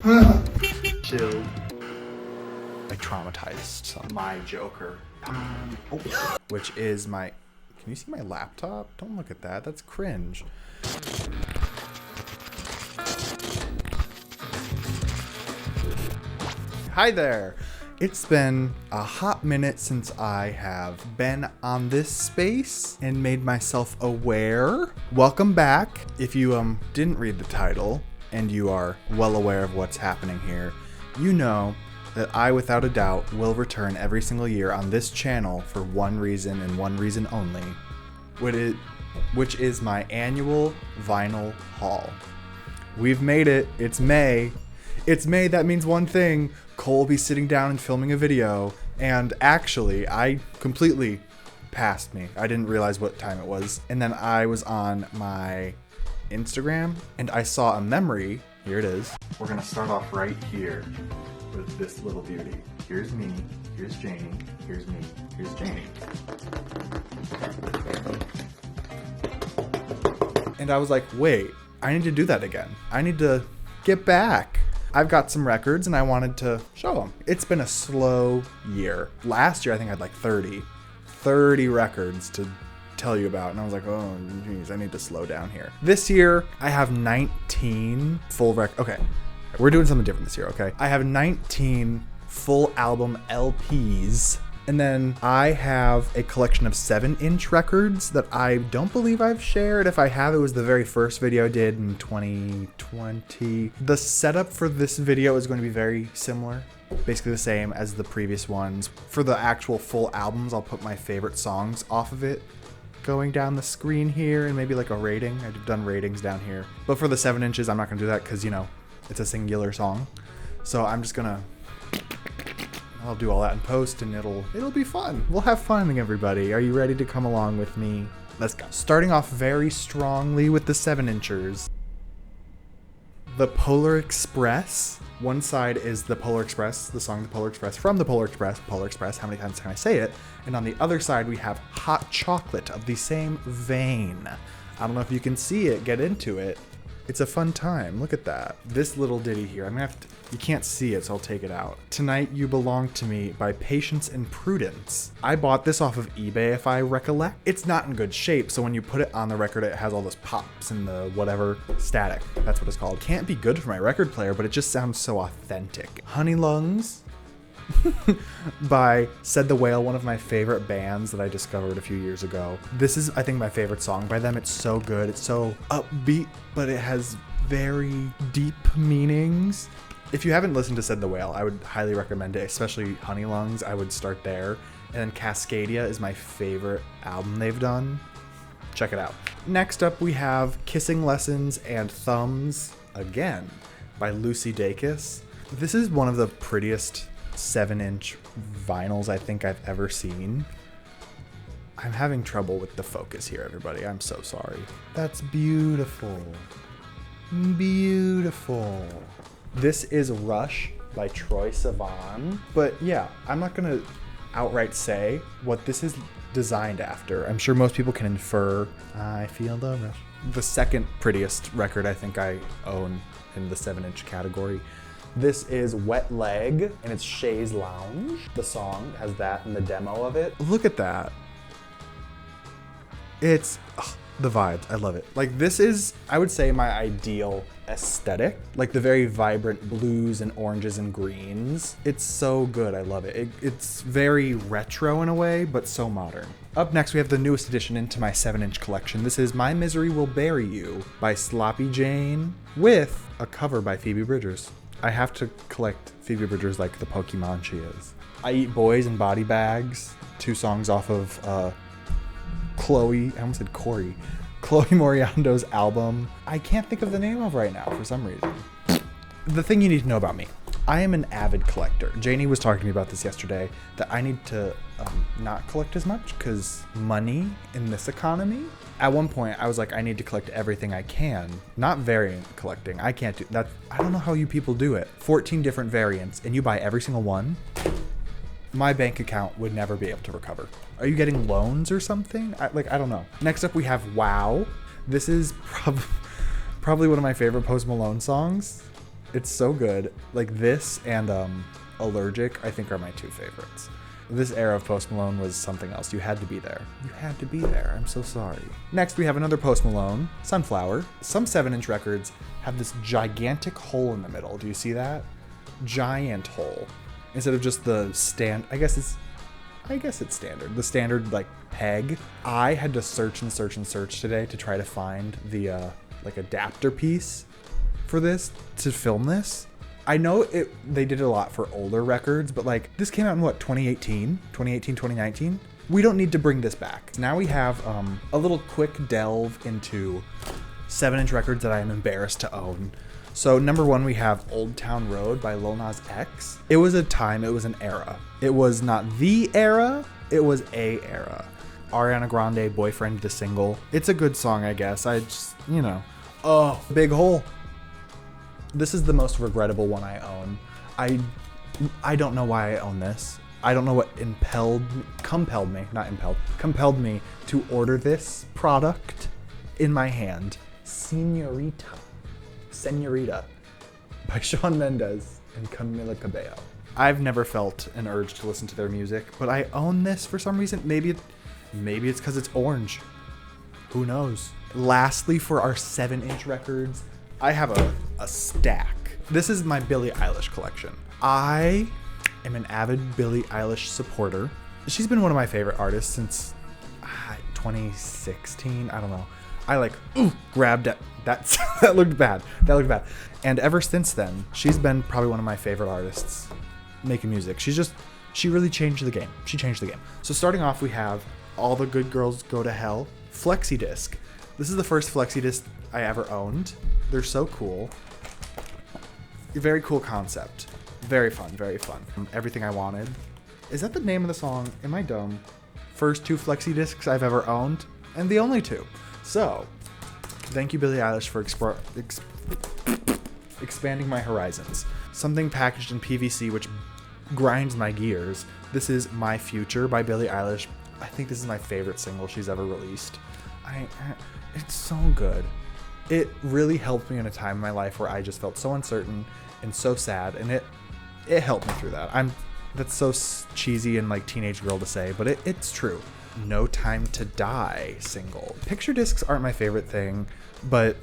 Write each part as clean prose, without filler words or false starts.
Chill. I traumatized my Joker. Which is my... Can you see my laptop? Don't look at that. That's cringe. Hi there. It's been a hot minute since I have been on this space and made myself aware. Welcome back. If you didn't read the title and you are well aware of what's happening here, you know that I, without a doubt, will return every single year on this channel for one reason and one reason only, which is my annual vinyl haul. We've made it. It's May. It's May. That means one thing. Cole will be sitting down and filming a video, and actually, I completely passed me. I didn't realize what time it was. And then I was on my Instagram, and I saw a memory. Here it is. We're gonna start off right here with this little beauty. Here's me, here's Janie, here's me, here's Janie. And I was like, wait, I need to do that again. I need to get back. I've got some records and I wanted to show them. It's been a slow year. Last year, I think I had like 30 records to tell you about. And I was like, oh, geez, I need to slow down here. This year, I have 19 full records. Okay, we're doing something different this year, okay? I have 19 full album LPs. And then I have a collection of 7-inch records that I don't believe I've shared. If I have, it was the very first video I did in 2020. The setup for this video is going to be very similar, basically the same as the previous ones. For the actual full albums, I'll put my favorite songs off of it going down the screen here, and maybe like a rating. I've done ratings down here. But for the 7 inches, I'm not gonna do that because, you know, it's a singular song. So I'm just gonna... I'll do all that in post and it'll be fun. We'll have fun, everybody. Are you ready to come along with me? Let's go. Starting off very strongly with the 7-inchers. The Polar Express. One side is the Polar Express, the song The Polar Express from the Polar Express, how many times can I say it? And on the other side we have Hot Chocolate of the same vein. I don't know if you can see it, get into it. It's a fun time. Look at that. This little ditty here. I'm gonna have to, you can't see it, so I'll take it out. Tonight You Belong to Me by Patience and Prudence. I bought this off of eBay, if I recollect. It's not in good shape, so when you put it on the record, it has all those pops and the whatever static. That's what it's called. Can't be good for my record player, but it just sounds so authentic. Honey Lungs by Said the Whale, one of my favorite bands that I discovered a few years ago. This is, I think, my favorite song by them. It's so good. It's so upbeat, but it has very deep meanings. If you haven't listened to Said the Whale, I would highly recommend it, especially Honey Lungs. I would start there. And then Cascadia is my favorite album they've done. Check it out. Next up, we have Kissing Lessons and Thumbs Again by Lucy Dacus. This is one of the prettiest 7-inch vinyls I think I've ever seen. I'm having trouble with the focus here, everybody. I'm so sorry. That's beautiful. Beautiful. This is Rush by Troye Sivan. But yeah, I'm not gonna outright say what this is designed after. I'm sure most people can infer. I feel the rush. The second prettiest record I think I own in the 7-inch category. This is Wet Leg, and it's Shay's Lounge. The song has that in the demo of it. Look at that. It's the vibes. I love it. Like, this is, I would say, my ideal aesthetic. Like the very vibrant blues and oranges and greens. It's so good. I love it. It's very retro in a way, but so modern. Up next, we have the newest addition into my 7-inch collection. This is My Misery Will Bury You by Sloppy Jane with a cover by Phoebe Bridgers. I have to collect Phoebe Bridgers like the Pokemon she is. I Eat Boys in Body Bags, 2 songs off of Chloe Moriando's album. I can't think of the name of right now for some reason. The thing you need to know about me, I am an avid collector. Janie was talking to me about this yesterday, that I need to not collect as much because money in this economy. At one point, I was like, I need to collect everything I can. Not variant collecting. I can't do that. I don't know how you people do it. 14 different variants, and you buy every single one. My bank account would never be able to recover. Are you getting loans or something? I don't know. Next up, we have Wow. This is probably one of my favorite Post Malone songs. It's so good. Like this and Allergic, I think, are my two favorites. This era of Post Malone was something else. You had to be there. You had to be there. I'm so sorry. Next, we have another Post Malone, Sunflower. Some 7-inch records have this gigantic hole in the middle. Do you see that? Giant hole. Instead of just the I guess it's standard. The standard like peg. I had to search and search and search today to try to find the like adapter piece for this to film this. I know they did it a lot for older records, but like this came out in what, 2019? We don't need to bring this back. Now we have a little quick delve into 7-inch records that I am embarrassed to own. So number 1, we have Old Town Road by Lil Nas X. It was a time, it was an era. It was not the era, it was a era. Ariana Grande, Boyfriend, the single. It's a good song, I guess. I just, oh, Big Hole. This is the most regrettable one I own. I don't know why I own this. I don't know what compelled me to order this product in my hand. Senorita by Shawn Mendes and Camila Cabello. I've never felt an urge to listen to their music, but I own this for some reason. Maybe it's because it's orange. Who knows? Lastly, for our 7-inch records, I have a stack. This is my Billie Eilish collection. I am an avid Billie Eilish supporter. She's been one of my favorite artists since 2016. I don't know. I grabbed it. That looked bad. And ever since then, she's been probably one of my favorite artists making music. She really changed the game. She changed the game. So starting off, we have All the Good Girls Go to Hell flexi disc. This is the first flexi disc I ever owned. They're so cool. Very cool concept. Very fun. Everything I Wanted. Is that the name of the song? Am I dumb? First 2 flexi discs I've ever owned, and the only 2. So, thank you, Billie Eilish, for expanding my horizons. Something packaged in PVC, which grinds my gears. This is My Future by Billie Eilish. I think this is my favorite single she's ever released. It's so good. It really helped me in a time in my life where I just felt so uncertain and so sad, and it helped me through that. That's so cheesy and like teenage girl to say, but it's true. No Time to Die single. Picture discs aren't my favorite thing, but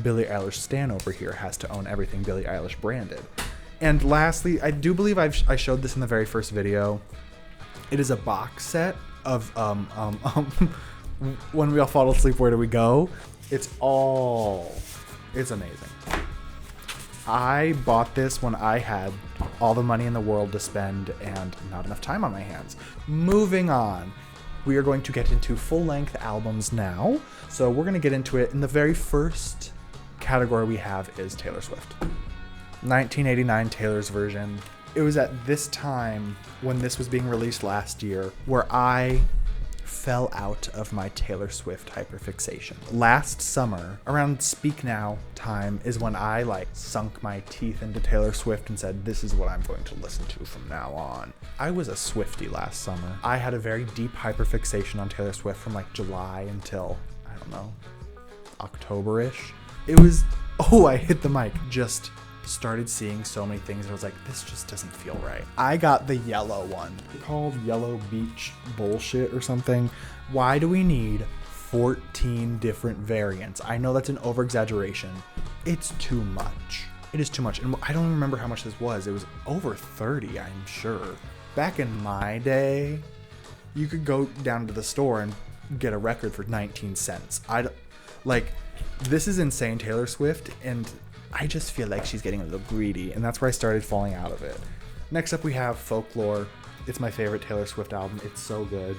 Billie Eilish stan over here has to own everything Billie Eilish branded. And lastly, I do believe I showed this in the very first video. It is a box set of When We All Fall Asleep, Where Do We Go? It's amazing. I bought this when I had all the money in the world to spend and not enough time on my hands. Moving on. We are going to get into full-length albums now. So we're going to get into it. And the very first category we have is Taylor Swift. 1989 Taylor's version. It was at this time when this was being released last year where I fell out of my Taylor Swift hyperfixation. Last summer, around Speak Now time, is when I sunk my teeth into Taylor Swift and said, this is what I'm going to listen to from now on. I was a Swiftie last summer. I had a very deep hyperfixation on Taylor Swift from July until, I don't know, October-ish. It was, I hit the mic, just started seeing so many things and I was like, this just doesn't feel right. I got the yellow one called Yellow Beach Bullshit or something. Why do we need 14 different variants? I know that's an over exaggeration. It's too much. It is too much. And I don't remember how much this was. It was over 30, I'm sure. Back in my day, you could go down to the store and get a record for 19 cents. This is insane, Taylor Swift, and I just feel like she's getting a little greedy, and that's where I started falling out of it. Next up, we have Folklore. It's my favorite Taylor Swift album. It's so good. It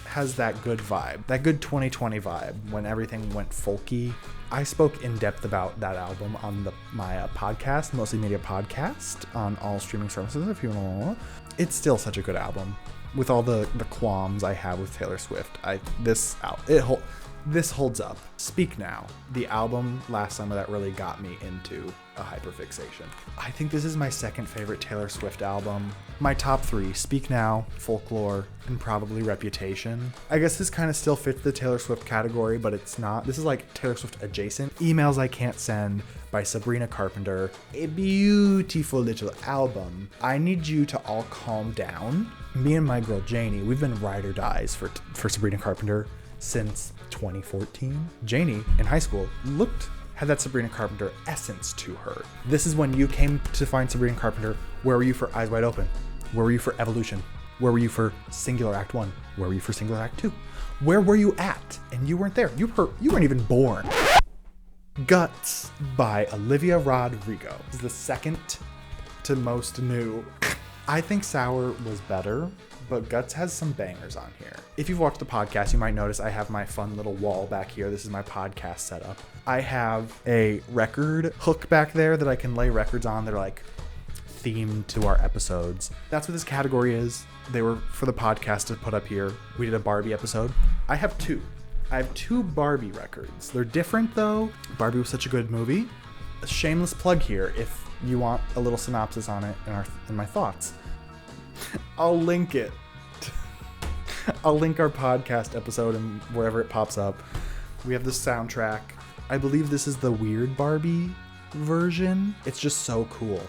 has that good vibe, that good 2020 vibe when everything went folky. I spoke in depth about that album on my podcast, Mostly Media Podcast, on all streaming services if you want to know. It's still such a good album. With all the qualms I have with Taylor Swift, This holds up. Speak Now, the album last summer that really got me into a hyperfixation. I think this is my second favorite Taylor Swift album. My top 3, Speak Now, Folklore, and probably Reputation. I guess this kind of still fits the Taylor Swift category, but it's not. This is like Taylor Swift adjacent. Emails I Can't Send by Sabrina Carpenter. A beautiful little album. I Need You to All Calm Down. Me and my girl Janie, we've been ride or dies for Sabrina Carpenter since 2014. Janie, in high school, had that Sabrina Carpenter essence to her. This is when you came to find Sabrina Carpenter. Where were you for Eyes Wide Open? Where were you for Evolution? Where were you for Singular Act 1? Where were you for Singular Act 2? Where were you at? And you weren't there. You weren't even born. Guts by Olivia Rodrigo is the second to most new. I think Sour was better, but Guts has some bangers on here. If you've watched the podcast, you might notice I have my fun little wall back here. This is my podcast setup. I have a record hook back there that I can lay records on that are like themed to our episodes. That's what this category is. They were for the podcast to put up here. We did a Barbie episode. I have two Barbie records. They're different though. Barbie was such a good movie. A shameless plug here if you want a little synopsis on it in my thoughts. I'll link it. I'll link our podcast episode and wherever it pops up. We have the soundtrack. I believe this is the Weird Barbie version. It's just so cool.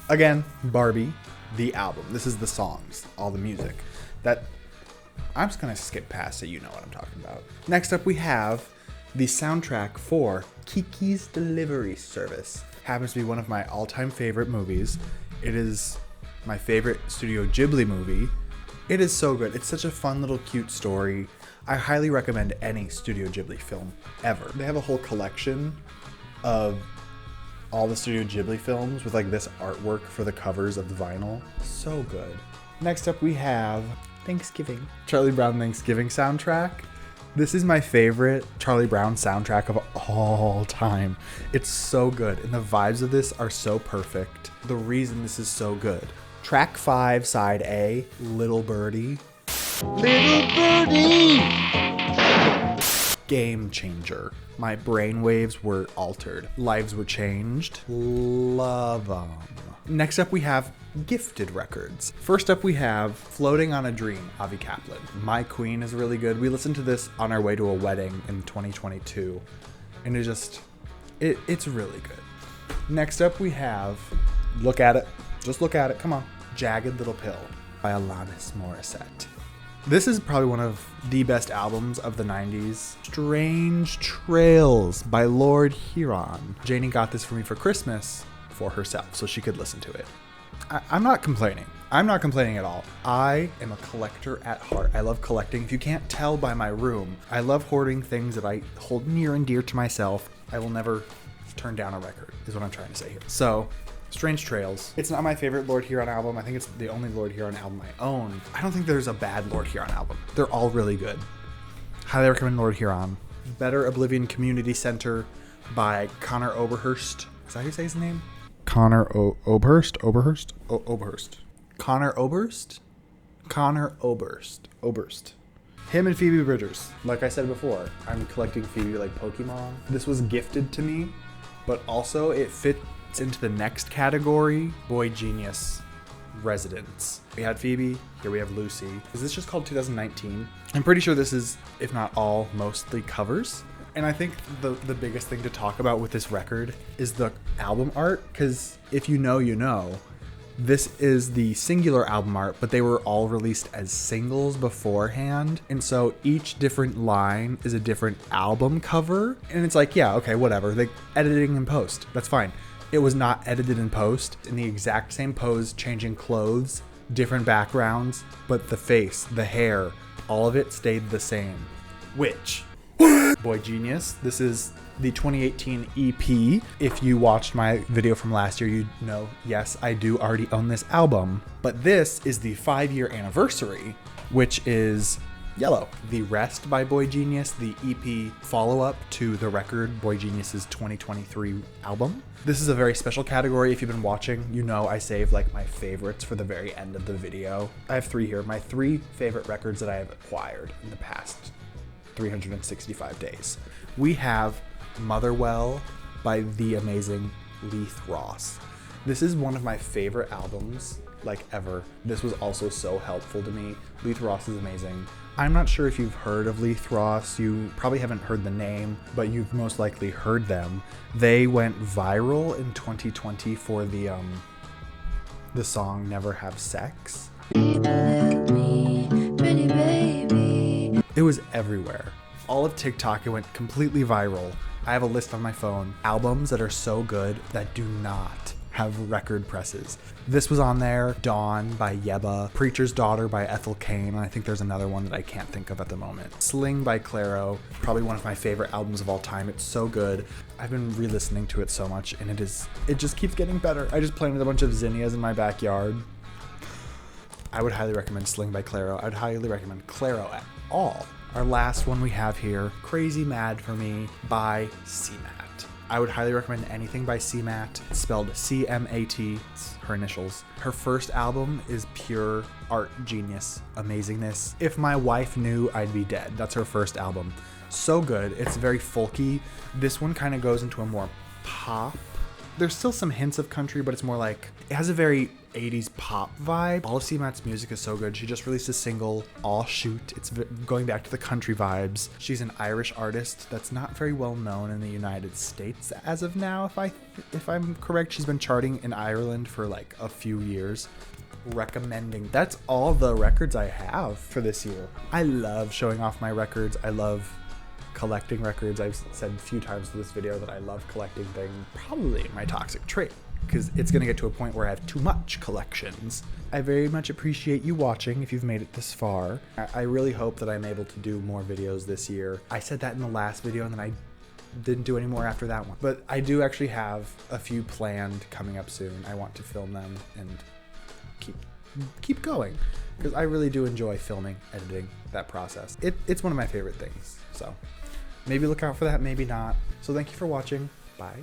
Again, Barbie, the album. This is the songs, all the music. I'm just gonna skip past it. You know what I'm talking about. Next up, we have the soundtrack for Kiki's Delivery Service. Happens to be one of my all-time favorite movies. It is my favorite Studio Ghibli movie. It is so good. It's such a fun little cute story. I highly recommend any Studio Ghibli film ever. They have a whole collection of all the Studio Ghibli films with like this artwork for the covers of the vinyl. So good. Next up we have Thanksgiving. Charlie Brown Thanksgiving soundtrack. This is my favorite Charlie Brown soundtrack of all time. It's so good, and the vibes of this are so perfect. The reason this is so good. Track 5, side A, Little Birdie. Little Birdie! Game changer. My brainwaves were altered. Lives were changed. Love them. Next up we have Gifted records. First up we have Floating on a Dream, Avi Kaplan. My Queen is really good. We listened to this on our way to a wedding in 2022, and it's really good. Next up we have Look at It. Just look at it. Come on. Jagged Little Pill by Alanis Morissette. This is probably one of the best albums of the 90s. Strange Trails by Lord Huron. Janie got this for me for Christmas for herself so she could listen to it. I'm not complaining. I'm not complaining at all. I am a collector at heart. I love collecting. If you can't tell by my room, I love hoarding things that I hold near and dear to myself. I will never turn down a record, is what I'm trying to say here. So, Strange Trails. It's not my favorite Lord Huron album. I think it's the only Lord Huron album I own. I don't think there's a bad Lord Huron album. They're all really good. Highly recommend Lord Huron. Better Oblivion Community Center by Connor Oberhurst. Is that how you say his name? Connor Oberhurst? Connor Oberst? Connor Oberst. Him and Phoebe Bridgers. Like I said before, I'm collecting Phoebe like Pokemon. This was gifted to me, but also it fits into the next category, Boy Genius Residents. We had Phoebe, here we have Lucy. Is this just called 2019? I'm pretty sure this is, if not all, mostly covers. And I think the biggest thing to talk about with this record is the album art, because if you know, you know. This is the singular album art, but they were all released as singles beforehand. And so each different line is a different album cover. And it's like, yeah, okay, whatever. Like editing in post, that's fine. It was not edited in post, in the exact same pose, changing clothes, different backgrounds, but the face, the hair, all of it stayed the same. Which, Boy Genius, this is the 2018 EP. If you watched my video from last year, you'd know, yes, I do already own this album. But this is the 5-year anniversary, which is Yellow. The Rest by Boy Genius, the EP follow-up to the record Boy Genius's 2023 album. This is a very special category. If you've been watching, you know I save like my favorites for the very end of the video. I have 3 here. My 3 favorite records that I have acquired in the past 365 days. We have Motherwell by the amazing Leith Ross. This is one of my favorite albums, like, ever. This was also so helpful to me. Leith Ross is amazing. I'm not sure if you've heard of Leith Ross. You probably haven't heard the name, but you've most likely heard them. They went viral in 2020 for the song Never Have Sex. It was everywhere. All of TikTok, it went completely viral. I have a list on my phone. Albums that are so good that do not have record presses. This was on there. Dawn by Yebba. Preacher's Daughter by Ethel Cain. And I think there's another one that I can't think of at the moment. Sling by Clairo. Probably one of my favorite albums of all time. It's so good. I've been re-listening to it so much, and it just keeps getting better. I just planted a bunch of zinnias in my backyard. I would highly recommend Sling by Clairo. I would highly recommend Clairo at all. Our last one we have here, Crazy Mad for Me by CMAT. I would highly recommend anything by CMAT. It's spelled C-M-A-T, it's her initials. Her first album is pure art genius, amazingness. If My Wife Knew, I'd Be Dead. That's her first album. So good. It's very folky. This one kind of goes into a more pop. There's still some hints of country, but it's more like, it has a very 80s pop vibe. All of CMAT's music is so good. She just released a single, All Shoot. It's going back to the country vibes. She's an Irish artist that's not very well known in the United States as of now. If I'm correct, she's been charting in Ireland for like a few years. Recommending. That's all the records I have for this year. I love showing off my records. I love collecting records. I've said a few times in this video that I love collecting things. Probably my toxic trait, because it's going to get to a point where I have too much collections. I very much appreciate you watching if you've made it this far. I really hope that I'm able to do more videos this year. I said that in the last video and then I didn't do any more after that one. But I do actually have a few planned coming up soon. I want to film them and keep going, because I really do enjoy filming, editing, that process. It's one of my favorite things. So maybe look out for that, maybe not. So thank you for watching. Bye.